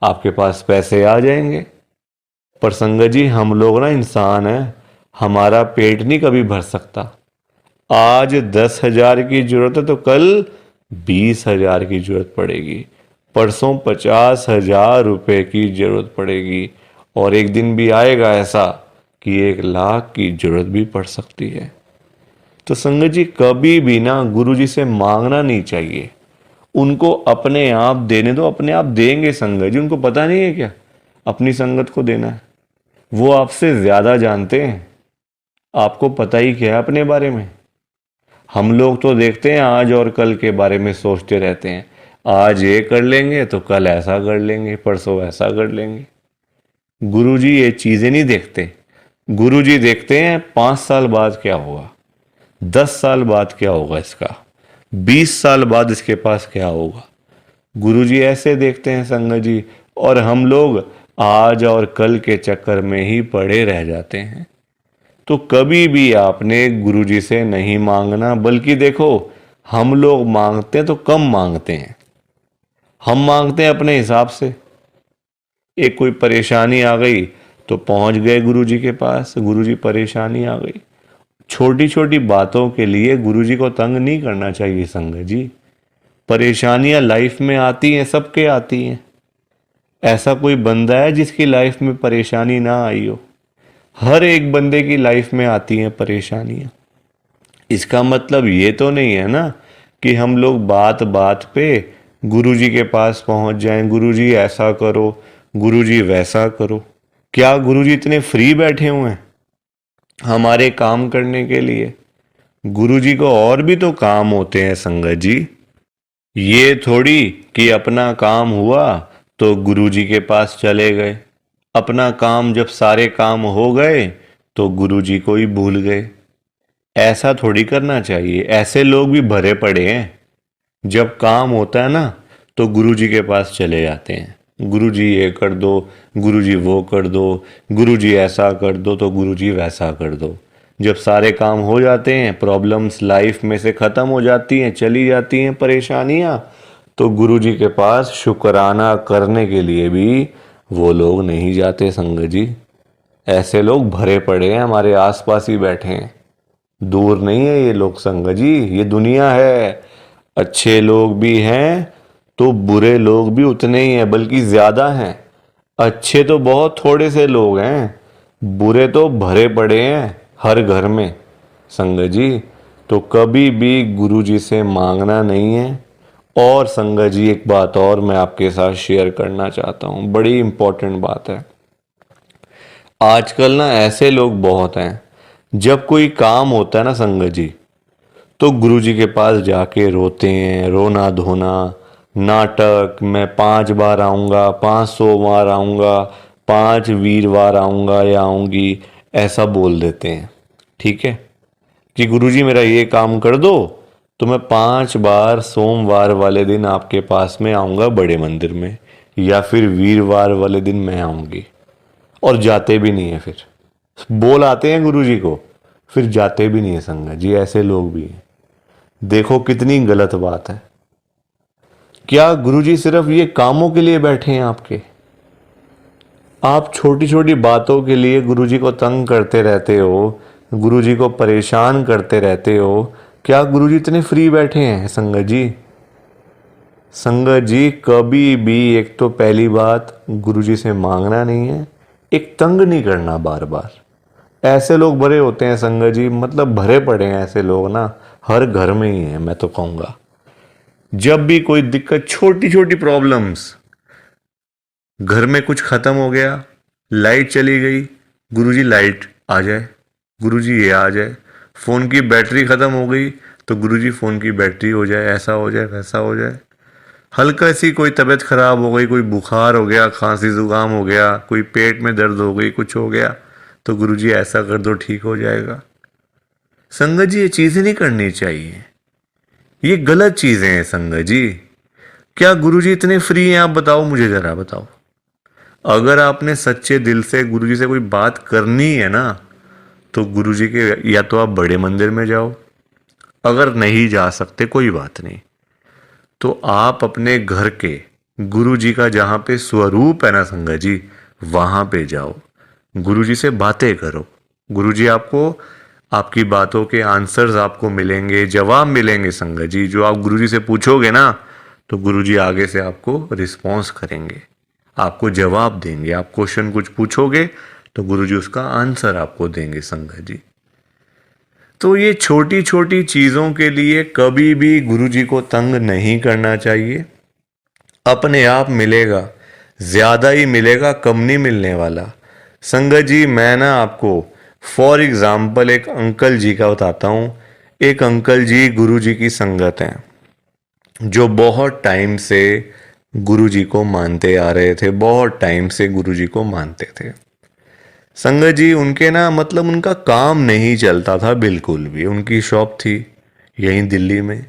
आपके पास पैसे आ जाएंगे। पर संगत जी हम लोग ना इंसान हैं, हमारा पेट नहीं कभी भर सकता। आज 10,000 की जरूरत है तो कल 20,000 की जरूरत पड़ेगी, परसों 50,000 रुपये की जरूरत पड़ेगी, और एक दिन भी आएगा ऐसा कि 1,00,000 की जरूरत भी पड़ सकती है। तो संगत जी कभी भी ना गुरु जी से मांगना नहीं चाहिए, उनको अपने आप देने दो, अपने आप देंगे संगत जी। उनको पता नहीं है क्या अपनी संगत को देना है, वो आपसे ज्यादा जानते हैं। आपको पता ही क्या है अपने बारे में। हम लोग तो देखते हैं आज और कल के बारे में सोचते रहते हैं, आज ये कर लेंगे तो कल ऐसा कर लेंगे, परसों ऐसा कर लेंगे। गुरुजी ये चीजें नहीं देखते। गुरुजी देखते हैं 5 साल बाद क्या होगा, 10 साल बाद क्या होगा इसका, 20 साल बाद इसके पास क्या होगा। गुरुजी ऐसे देखते हैं संगत जी, और हम लोग आज और कल के चक्कर में ही पड़े रह जाते हैं। तो कभी भी आपने गुरुजी से नहीं मांगना, बल्कि देखो हम लोग मांगते हैं तो कम मांगते हैं, हम मांगते हैं अपने हिसाब से। एक कोई परेशानी आ गई तो पहुंच गए गुरुजी के पास, गुरुजी परेशानी आ गई। छोटी छोटी बातों के लिए गुरुजी को तंग नहीं करना चाहिए संगत जी। परेशानियां लाइफ में आती हैं, सबके आती हैं। ऐसा कोई बंदा है जिसकी लाइफ में परेशानी ना आई हो? हर एक बंदे की लाइफ में आती हैं परेशानियां। इसका मतलब ये तो नहीं है ना कि हम लोग बात बात पे गुरुजी के पास पहुंच जाएं, गुरुजी ऐसा करो, गुरुजी वैसा करो। क्या गुरुजी इतने फ्री बैठे हुए हैं हमारे काम करने के लिए? गुरुजी को और भी तो काम होते हैं संगत जी। ये थोड़ी कि अपना काम हुआ तो गुरुजी के पास चले गए, अपना काम जब सारे काम हो गए तो गुरुजी को ही भूल गए। ऐसा थोड़ी करना चाहिए। ऐसे लोग भी भरे पड़े हैं, जब काम होता है ना तो गुरुजी के पास चले जाते हैं, गुरुजी ये कर दो, गुरुजी वो कर दो, गुरुजी ऐसा कर दो तो गुरुजी वैसा कर दो। जब सारे काम हो जाते हैं, प्रॉब्लम्स लाइफ में से ख़त्म हो जाती हैं, चली जाती हैं परेशानियां, तो गुरुजी के पास शुक्राना करने के लिए भी वो लोग नहीं जाते संगत जी। ऐसे लोग भरे पड़े हैं, हमारे आसपास ही बैठे हैं, दूर नहीं है ये लोग संगत जी। ये दुनिया है, अच्छे लोग भी हैं तो बुरे लोग भी उतने ही हैं, बल्कि ज्यादा हैं। अच्छे तो बहुत थोड़े से लोग हैं, बुरे तो भरे पड़े हैं हर घर में संगत जी। तो कभी भी गुरु जी से मांगना नहीं है। और संगत जी एक बात और मैं आपके साथ शेयर करना चाहता हूँ, बड़ी इंपॉर्टेंट बात है। आजकल ना ऐसे लोग बहुत हैं, जब कोई काम होता है ना संगत जी, तो गुरुजी के पास जाके रोते हैं, रोना धोना, नाटक, मैं 5 बार आऊँगा, 500 बार आऊँगा, 5 वीरवार आऊँगा या आऊँगी, ऐसा बोल देते हैं। ठीक है कि गुरुजी मेरा ये काम कर दो तो मैं 5 बार सोमवार वाले दिन आपके पास में आऊँगा बड़े मंदिर में, या फिर वीरवार वाले दिन मैं आऊँगी। और जाते भी नहीं है, फिर बोल आते हैं गुरुजी को, फिर जाते भी नहीं है संगत जी। ऐसे लोग भी हैं। देखो कितनी गलत बात है। क्या गुरुजी सिर्फ ये कामों के लिए बैठे हैं आपके? आप छोटी छोटी बातों के लिए गुरुजी को तंग करते रहते हो, गुरुजी को परेशान करते रहते हो, क्या गुरुजी इतने फ्री बैठे हैं संगत जी? संगत जी कभी भी, एक तो पहली बात, गुरुजी से मांगना नहीं है, एक तंग नहीं करना बार बार। ऐसे लोग भरे होते हैं संगत जी, मतलब भरे पड़े हैं ऐसे लोग ना, हर घर में ही है मैं तो कहूँगा। जब भी कोई दिक्कत, छोटी छोटी प्रॉब्लम्स, घर में कुछ खत्म हो गया, लाइट चली गई, गुरुजी लाइट आ जाए, गुरुजी ये आ जाए, फ़ोन की बैटरी ख़त्म हो गई तो गुरुजी फ़ोन की बैटरी हो जाए, ऐसा हो जाए, वैसा हो जाए। हल्का सी कोई तबीयत ख़राब हो गई, कोई बुखार हो गया, खांसी ज़ुकाम हो गया, कोई पेट में दर्द हो गई, कुछ हो गया, तो गुरुजी ऐसा कर दो ठीक हो जाएगा। संगत जी ये चीज़ें नहीं करनी चाहिए, ये गलत चीज़ें हैं संगत जी। क्या गुरुजी इतने फ्री हैं? आप बताओ, मुझे ज़रा बताओ। अगर आपने सच्चे दिल से गुरुजी से कोई बात करनी है ना, तो गुरुजी के या तो आप बड़े मंदिर में जाओ, अगर नहीं जा सकते कोई बात नहीं, तो आप अपने घर के गुरुजी का जहाँ पे स्वरूप है ना संगत जी, वहाँ पे जाओ, गुरुजी से बातें करो। गुरुजी आपको, आपकी बातों के आंसर्स आपको मिलेंगे, जवाब मिलेंगे संगत जी। जो आप गुरुजी से पूछोगे ना, तो गुरुजी आगे से आपको रिस्पॉन्स करेंगे, आपको जवाब देंगे। आप क्वेश्चन कुछ पूछोगे तो गुरुजी उसका आंसर आपको देंगे संगत जी। तो ये छोटी छोटी चीज़ों के लिए कभी भी गुरुजी को तंग नहीं करना चाहिए। अपने आप मिलेगा, ज़्यादा ही मिलेगा, कम नहीं मिलने वाला। संगत जी मैं ना आपको फॉर एग्ज़ाम्पल एक अंकल जी का बताता हूँ। एक अंकल जी गुरुजी की संगत हैं, जो बहुत टाइम से गुरुजी को मानते आ रहे थे, बहुत टाइम से गुरुजी को मानते थे। संगत जी उनके ना, मतलब उनका काम नहीं चलता था बिल्कुल भी। उनकी शॉप थी यहीं दिल्ली में,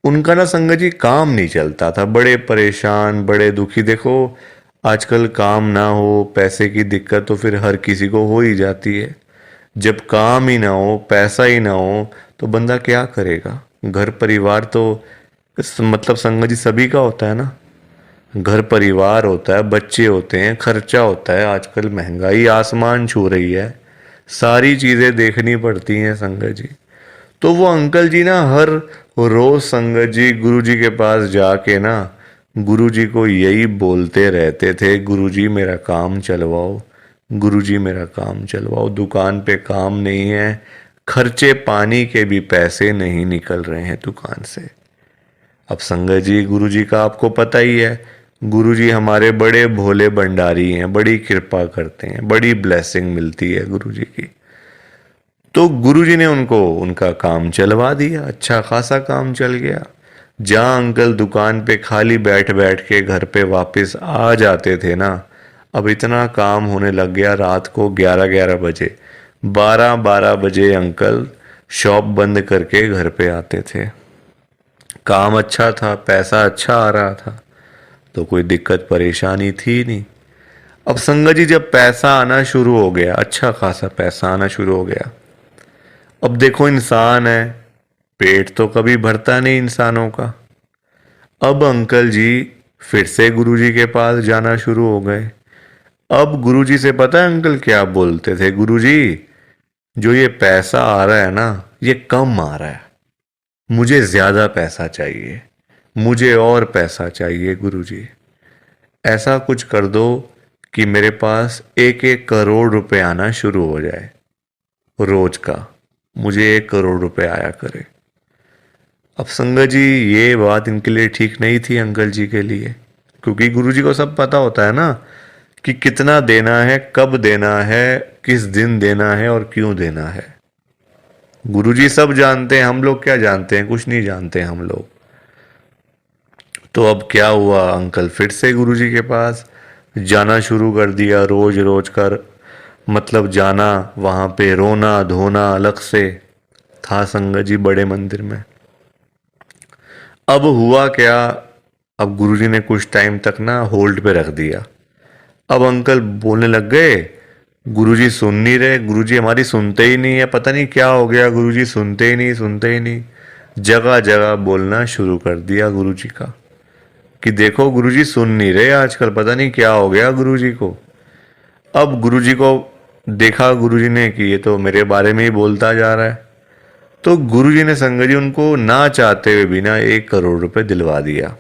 उनका ना संगत जी काम नहीं चलता था, बड़े परेशान, बड़े दुखी। देखो आजकल काम ना हो, पैसे की दिक्कत तो फिर हर किसी को हो ही जाती है। जब काम ही ना हो, पैसा ही ना हो, तो बंदा क्या करेगा? घर परिवार तो मतलब संगत जी सभी का होता है ना, घर परिवार होता है, बच्चे होते हैं, खर्चा होता है, आजकल महंगाई आसमान छू रही है, सारी चीज़ें देखनी पड़ती हैं संगत जी। तो वो अंकल जी ना हर रोज संगत जी गुरुजी के पास जाके ना गुरुजी को यही बोलते रहते थे, गुरुजी मेरा काम चलवाओ, गुरुजी मेरा काम चलवाओ, दुकान पे काम नहीं है, खर्चे पानी के भी पैसे नहीं निकल रहे हैं दुकान से। अब संगत जी गुरुजी का आपको पता ही है, गुरुजी हमारे बड़े भोले भंडारी हैं, बड़ी कृपा करते हैं, बड़ी ब्लेसिंग मिलती है गुरुजी की। तो गुरुजी ने उनको उनका काम चलवा दिया, अच्छा खासा काम चल गया। जहाँ अंकल दुकान पे खाली बैठ बैठ के घर पे वापस आ जाते थे ना, अब इतना काम होने लग गया, रात को 11-11 बजे, 12-12 बजे अंकल शॉप बंद करके घर पे आते थे। काम अच्छा था, पैसा अच्छा आ रहा था, तो कोई दिक्कत परेशानी थी नहीं। अब संगत जी जब पैसा आना शुरू हो गया, अच्छा खासा पैसा आना शुरू हो गया, अब देखो इंसान है, पेट तो कभी भरता नहीं इंसानों का। अब अंकल जी फिर से गुरुजी के पास जाना शुरू हो गए। अब गुरुजी से पता है अंकल क्या बोलते थे? गुरुजी जो ये पैसा आ रहा है ना, ये कम आ रहा है, मुझे ज़्यादा पैसा चाहिए, मुझे और पैसा चाहिए गुरुजी। ऐसा कुछ कर दो कि मेरे पास 1-1 करोड़ रुपए आना शुरू हो जाए रोज का, मुझे 1 करोड़ रुपए आया करे। अब संगत जी ये बात इनके लिए ठीक नहीं थी अंकल जी के लिए, क्योंकि गुरुजी को सब पता होता है ना कि कितना देना है, कब देना है, किस दिन देना है और क्यों देना है। गुरुजी सब जानते हैं, हम लोग क्या जानते हैं? कुछ नहीं जानते हम लोग। तो अब क्या हुआ, अंकल फिर से गुरुजी के पास जाना शुरू कर दिया, रोज रोज कर, मतलब जाना, वहाँ पे रोना धोना अलग से था संगत जी बड़े मंदिर में। अब हुआ क्या, अब गुरुजी ने कुछ टाइम तक ना होल्ड पे रख दिया। अब अंकल बोलने लग गए, गुरुजी सुन नहीं रहे, गुरुजी हमारी सुनते ही नहीं है, पता नहीं क्या हो गया, गुरुजी सुनते ही नहीं, सुनते ही नहीं। जगह जगह बोलना शुरू कर दिया गुरुजी का कि देखो गुरुजी सुन नहीं रहे आजकल, पता नहीं क्या हो गया गुरुजी को। अब गुरुजी को देखा गुरुजी ने कि ये तो मेरे बारे में ही बोलता जा रहा है, तो गुरुजी ने संगत जी उनको ना चाहते हुए भी ना 1 करोड़ रुपए दिलवा दिया।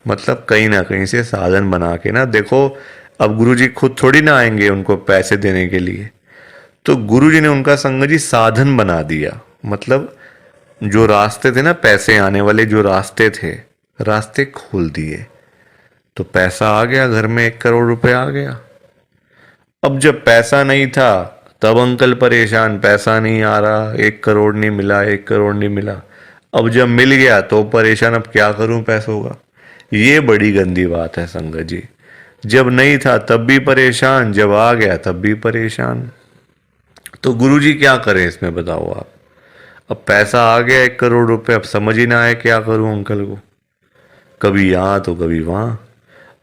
मतलब कहीं ना कहीं से साधन बना के ना, देखो अब गुरुजी खुद थोड़ी ना आएंगे उनको पैसे देने के लिए, तो गुरुजी ने उनका संगत जी साधन बना दिया। मतलब जो रास्ते थे ना पैसे आने वाले, जो रास्ते थे, रास्ते खोल दिए। तो पैसा आ गया घर में, 1 करोड़ रुपए आ गया। अब जब पैसा नहीं था तब अंकल परेशान, पैसा नहीं आ रहा, 1 करोड़ नहीं मिला, 1 करोड़ नहीं मिला। अब जब मिल गया तो परेशान, अब क्या करूं पैसों का। ये बड़ी गंदी बात है संगत जी। जब नहीं था तब भी परेशान, जब आ गया तब भी परेशान। तो गुरुजी क्या करें इसमें बताओ आप। अब पैसा आ गया 1 करोड़ रुपए, अब समझ ही ना आए क्या करूं अंकल को, कभी यहाँ तो कभी वहाँ।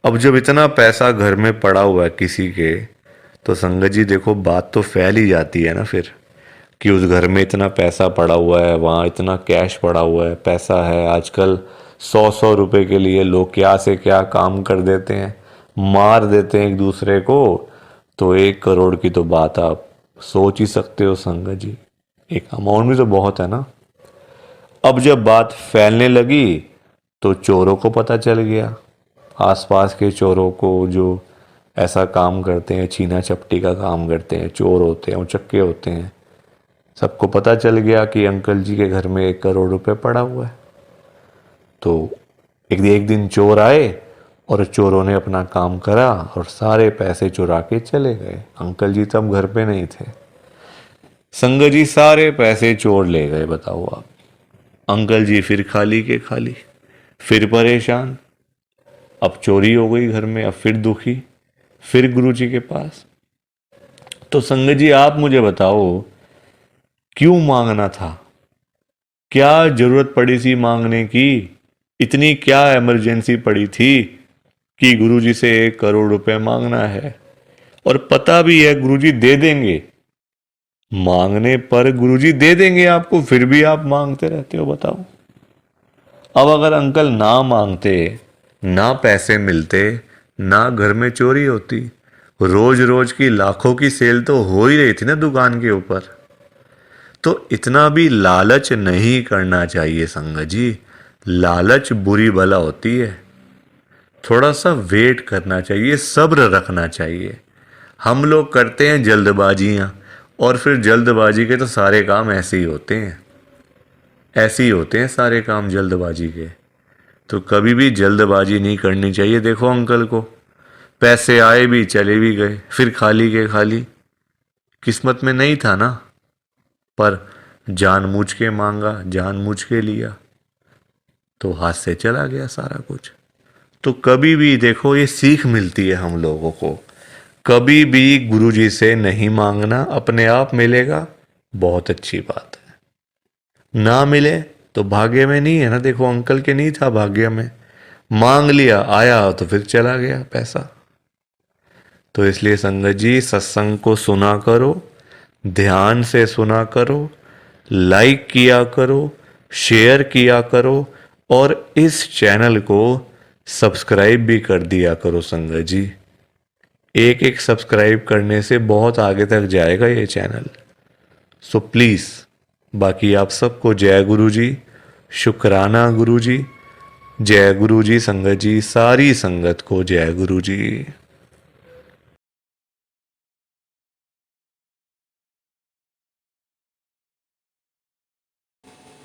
अब जब इतना पैसा घर में पड़ा हुआ है किसी के, तो संगत जी देखो बात तो फैल ही जाती है ना फिर, कि उस घर में इतना पैसा पड़ा हुआ है, वहाँ इतना कैश पड़ा हुआ है, पैसा है। आजकल 100-100 रुपए के लिए लोग क्या से क्या काम कर देते हैं, मार देते हैं एक दूसरे को। तो 1 करोड़ की तो बात आप सोच ही सकते हो संगत जी, एक अमाउंट भी तो बहुत है ना। अब जब बात फैलने लगी तो चोरों को पता चल गया, आसपास के चोरों को जो ऐसा काम करते हैं, छीना चपटी का काम करते हैं, चोर होते हैं, उचक्के होते हैं, सबको पता चल गया कि अंकल जी के घर में 1 करोड़ रुपए पड़ा हुआ है। तो एक दिन चोर आए और चोरों ने अपना काम करा और सारे पैसे चुरा के चले गए। अंकल जी तब घर पे नहीं थे। संगत जी सारे पैसे चोर ले गए, बताओ आप। अंकल जी फिर खाली के खाली, फिर परेशान। अब चोरी हो गई घर में, अब फिर दुखी, फिर गुरुजी के पास। तो संगत जी आप मुझे बताओ क्यों मांगना था, क्या जरूरत पड़ी थी मांगने की, इतनी क्या इमरजेंसी पड़ी थी कि गुरुजी से 1 करोड़ रुपए मांगना है। और पता भी है गुरुजी दे देंगे, मांगने पर गुरुजी दे देंगे आपको, फिर भी आप मांगते रहते हो, बताओ। अब अगर अंकल ना मांगते, ना पैसे मिलते, ना घर में चोरी होती, रोज रोज की लाखों की सेल तो हो ही रही थी ना दुकान के ऊपर। तो इतना भी लालच नहीं करना चाहिए संगत जी, लालच बुरी बला होती है। थोड़ा सा वेट करना चाहिए, सब्र रखना चाहिए। हम लोग करते हैं जल्दबाजियां, और फिर जल्दबाजी के तो सारे काम ऐसे ही होते हैं, ऐसे ही होते हैं सारे काम जल्दबाजी के। तो कभी भी जल्दबाजी नहीं करनी चाहिए। देखो अंकल को पैसे आए भी चले भी गए, फिर खाली के खाली। किस्मत में नहीं था ना, पर जानबूझ के मांगा, जानबूझ के लिया, तो हाथ से चला गया सारा कुछ। तो कभी भी देखो ये सीख मिलती है हम लोगों को, कभी भी गुरुजी से नहीं मांगना, अपने आप मिलेगा, बहुत अच्छी बात है। ना मिले तो भाग्य में नहीं है ना। देखो अंकल के नहीं था भाग्य में, मांग लिया, आया तो फिर चला गया पैसा। तो इसलिए संगत जी सत्संग को सुना करो, ध्यान से सुना करो, लाइक किया करो, शेयर किया करो, और इस चैनल को सब्सक्राइब भी कर दिया करो संगत जी। एक एक सब्सक्राइब करने से बहुत आगे तक जाएगा ये चैनल। सो प्लीज़, बाकी आप सबको जय गुरु जी, शुक्राना गुरु जी, जय गुरु जी संगत जी, सारी संगत को जय गुरु जी।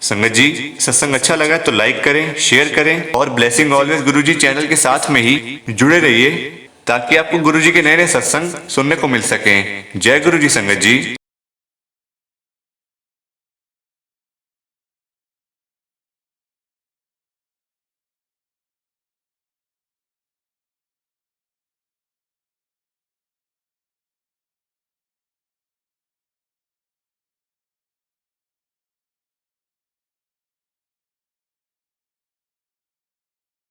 संगत जी सत्संग अच्छा लगा तो लाइक करें, शेयर करें, और ब्लेसिंग ऑलवेज गुरुजी चैनल के साथ में ही जुड़े रहिए, ताकि आपको गुरुजी के नए नए सत्संग सुनने को मिल सकें। जय गुरु जी संगत जी।